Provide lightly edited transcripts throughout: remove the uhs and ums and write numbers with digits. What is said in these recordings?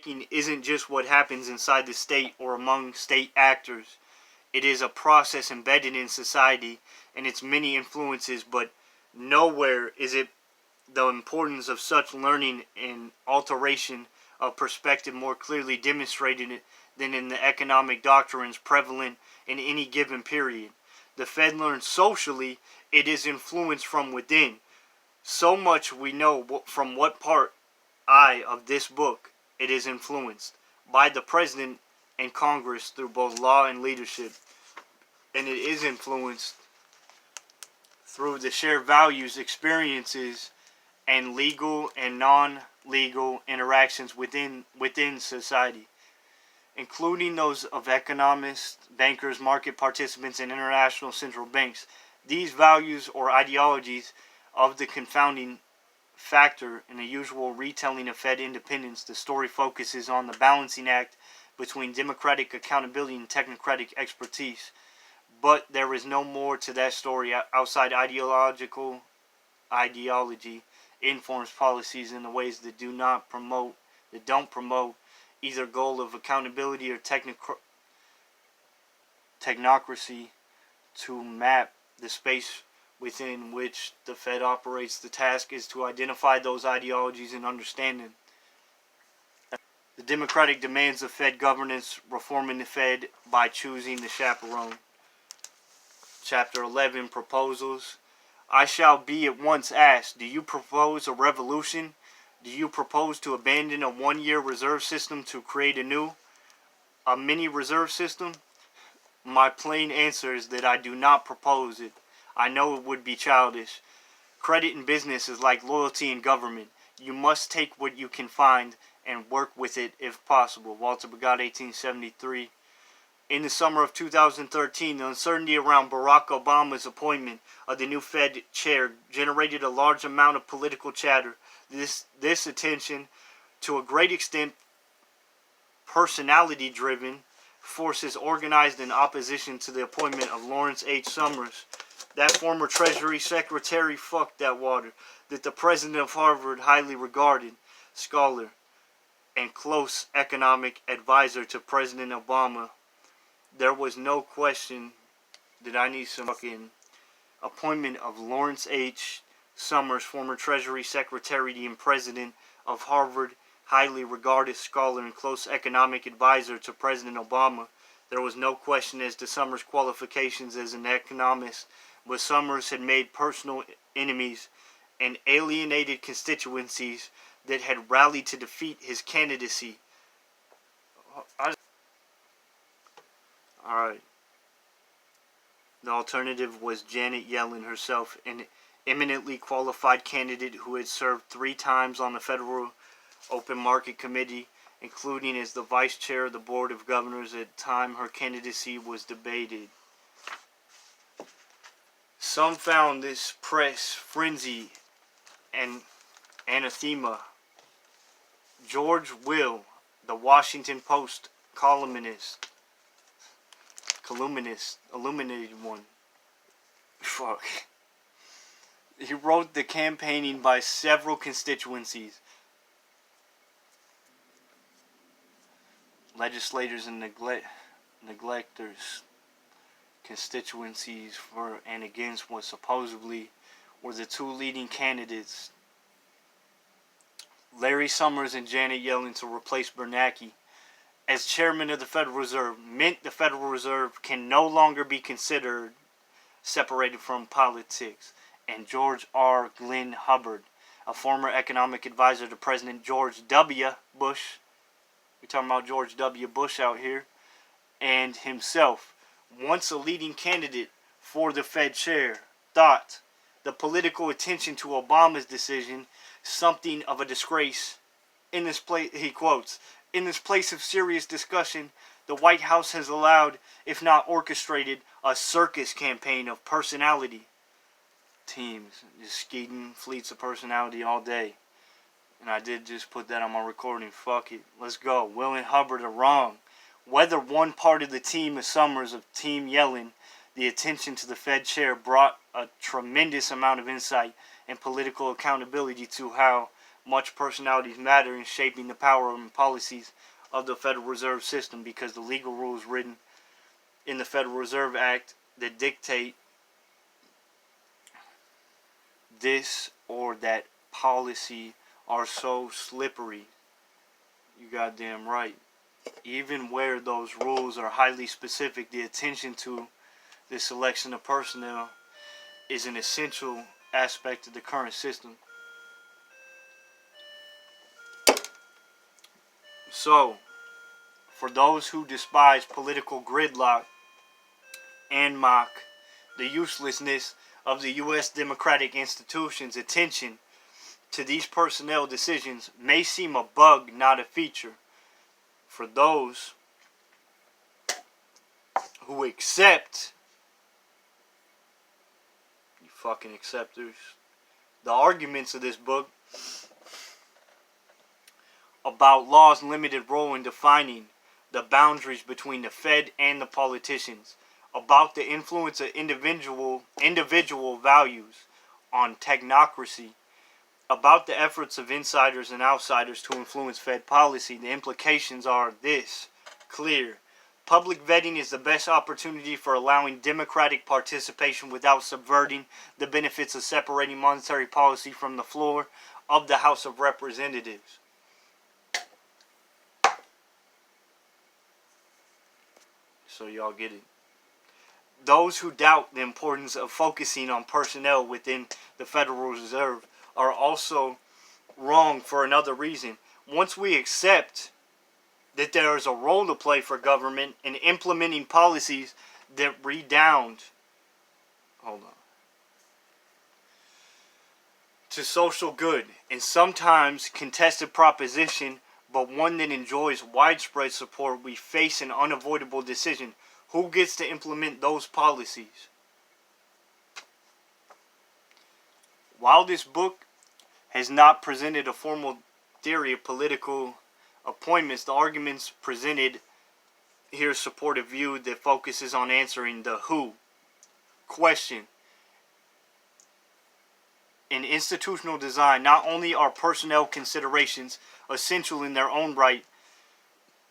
isn't just what happens inside the state or among state actors. It is a process embedded in society and its many influences, but nowhere is it the importance of such learning and alteration of perspective more clearly demonstrated than in the economic doctrines prevalent in any given period. The Fed learns socially, it is influenced from within. So much we know from what part I of this book it is influenced by the President and Congress through both law and leadership. And it is influenced through the shared values, experiences, and legal and non-legal interactions within society, including those of economists, bankers, market participants, and international central banks. These values or ideologies of the confounding factor in the usual retelling of Fed independence. The story focuses on the balancing act between democratic accountability and technocratic expertise. But there is no more to that story outside ideology informs policies in the ways that don't promote either goal of accountability or technocracy to map the space within which the Fed operates. The task is to identify those ideologies and understand them. The democratic demands of Fed governance, reforming the Fed by choosing the chaperone. Chapter 11, Proposals. I shall be at once asked, do you propose a revolution? Do you propose to abandon a one-year reserve system to create a mini reserve system? My plain answer is that I do not propose it. I know it would be childish. Credit in business is like loyalty in government. You must take what you can find and work with it if possible. Walter Bagott, 1873. In the summer of 2013, the uncertainty around Barack Obama's appointment of the new Fed chair generated a large amount of political chatter. This attention, to a great extent personality-driven, forces organized in opposition to the appointment of Lawrence H. Summers, that former Treasury Secretary, that the president of Harvard, highly regarded scholar and close economic advisor to President Obama. There was no question that I need some fucking appointment of Lawrence H. Summers, former Treasury Secretary and President of Harvard, highly regarded scholar and close economic advisor to President Obama. There was no question as to Summers' qualifications as an economist, but Summers had made personal enemies and alienated constituencies that had rallied to defeat his candidacy. Alright. The alternative was Janet Yellen herself, an eminently qualified candidate who had served 3 times on the Federal Open Market Committee, including as the vice chair of the Board of Governors at the time her candidacy was debated. Some found this press frenzy and anathema. George Will, the Washington Post illuminated one. Fuck. He wrote the campaigning by several constituencies, legislators and neglectors, constituencies for and against what supposedly were the 2 leading candidates, Larry Summers and Janet Yellen, to replace Bernanke as chairman of the Federal Reserve. Meant the Federal Reserve can no longer be considered separated from politics. And George R. Glenn Hubbard, a former economic advisor to President George W. Bush, we're talking about George W. Bush out here, and himself, once a leading candidate for the Fed chair, thought the political attention to Obama's decision something of a disgrace. In this place, he quotes, "In this place of serious discussion, the White House has allowed, if not orchestrated, a circus campaign of personality. Teams, just skeeting fleets of personality all day." And I did just put that on my recording. Fuck it. Let's go. Will and Hubbard are wrong. Whether one part of the team of Summers of Team Yellen, the attention to the Fed chair brought a tremendous amount of insight and political accountability to how much personalities matter in shaping the power and policies of the Federal Reserve System, because the legal rules written in the Federal Reserve Act that dictate this or that policy are so slippery. You goddamn right. Even where those rules are highly specific, the attention to the selection of personnel is an essential aspect of the current system. So, for those who despise political gridlock and mock the uselessness of the U.S. democratic institutions, attention to these personnel decisions may seem a bug, not a feature. For those who accept, you fucking acceptors, the arguments of this book about law's limited role in defining the boundaries between the Fed and the politicians, about the influence of individual values on technocracy, about the efforts of insiders and outsiders to influence Fed policy, the implications are this clear. Public vetting is the best opportunity for allowing democratic participation without subverting the benefits of separating monetary policy from the floor of the House of Representatives. So y'all get it. Those who doubt the importance of focusing on personnel within the Federal Reserve are also wrong for another reason. Once we accept that there is a role to play for government in implementing policies that redound to social good, and sometimes contested proposition, but one that enjoys widespread support, we face an unavoidable decision. Who gets to implement those policies? While this book has not presented a formal theory of political appointments, the arguments presented here support a view that focuses on answering the who question. In institutional design, not only are personnel considerations essential in their own right,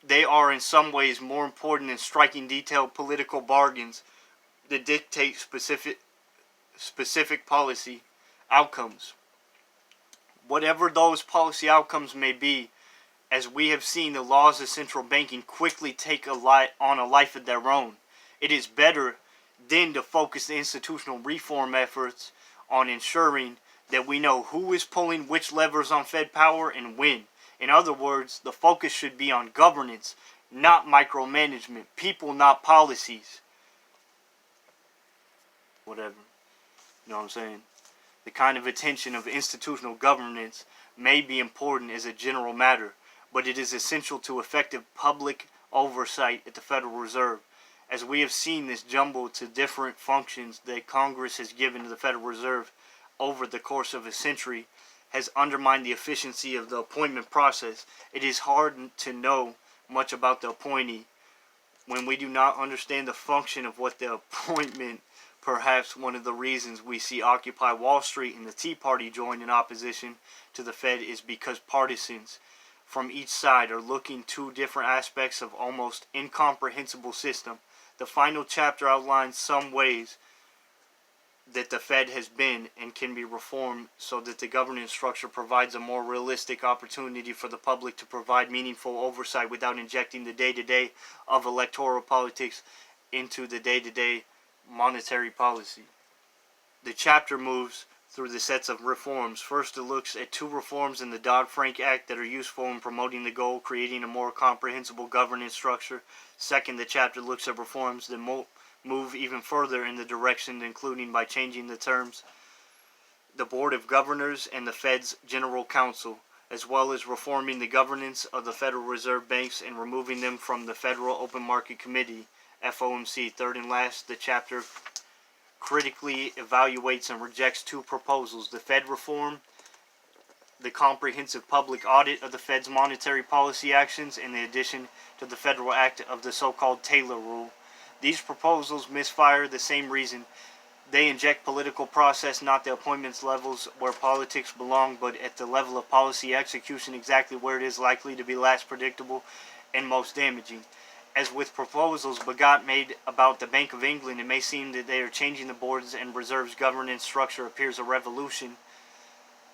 they are in some ways more important in striking detailed political bargains that dictate specific policy outcomes. Whatever those policy outcomes may be, as we have seen, the laws of central banking quickly take on a life of their own. It is better then to focus the institutional reform efforts on ensuring that we know who is pulling which levers on Fed power and when. In other words, the focus should be on governance, not micromanagement. People, not policies. Whatever. You know what I'm saying? The kind of attention of institutional governance may be important as a general matter, but it is essential to effective public oversight at the Federal Reserve. As we have seen, this jumble to different functions that Congress has given to the Federal Reserve over the course of a century has undermined the efficiency of the appointment process. It is hard to know much about the appointee when we do not understand the function of what the appointment. Perhaps one of the reasons we see Occupy Wall Street and the Tea Party join in opposition to the Fed is because partisans from each side are looking to different aspects of almost incomprehensible system. The final chapter outlines some ways that the Fed has been and can be reformed so that the governance structure provides a more realistic opportunity for the public to provide meaningful oversight without injecting the day-to-day of electoral politics into the day-to-day monetary policy. The chapter moves through the sets of reforms. First, it looks at two reforms in the Dodd-Frank Act that are useful in promoting the goal, creating a more comprehensible governance structure. Second, the chapter looks at reforms that move even further in the direction, including by changing the terms the Board of Governors and the Fed's General Counsel, as well as reforming the governance of the Federal Reserve Banks and removing them from the Federal Open Market Committee, FOMC. Third and last, the chapter critically evaluates and rejects two proposals: the Fed reform, the comprehensive public audit of the Fed's monetary policy actions, and the addition to the Federal Act of the so-called Taylor Rule. These proposals misfire the same reason They inject political process, not the appointments levels where politics belong, but at the level of policy execution, exactly where it is likely to be less predictable and most damaging. As with proposals Bagot made about the Bank of England, it may seem that they are changing the boards and reserves governance structure appears a revolution.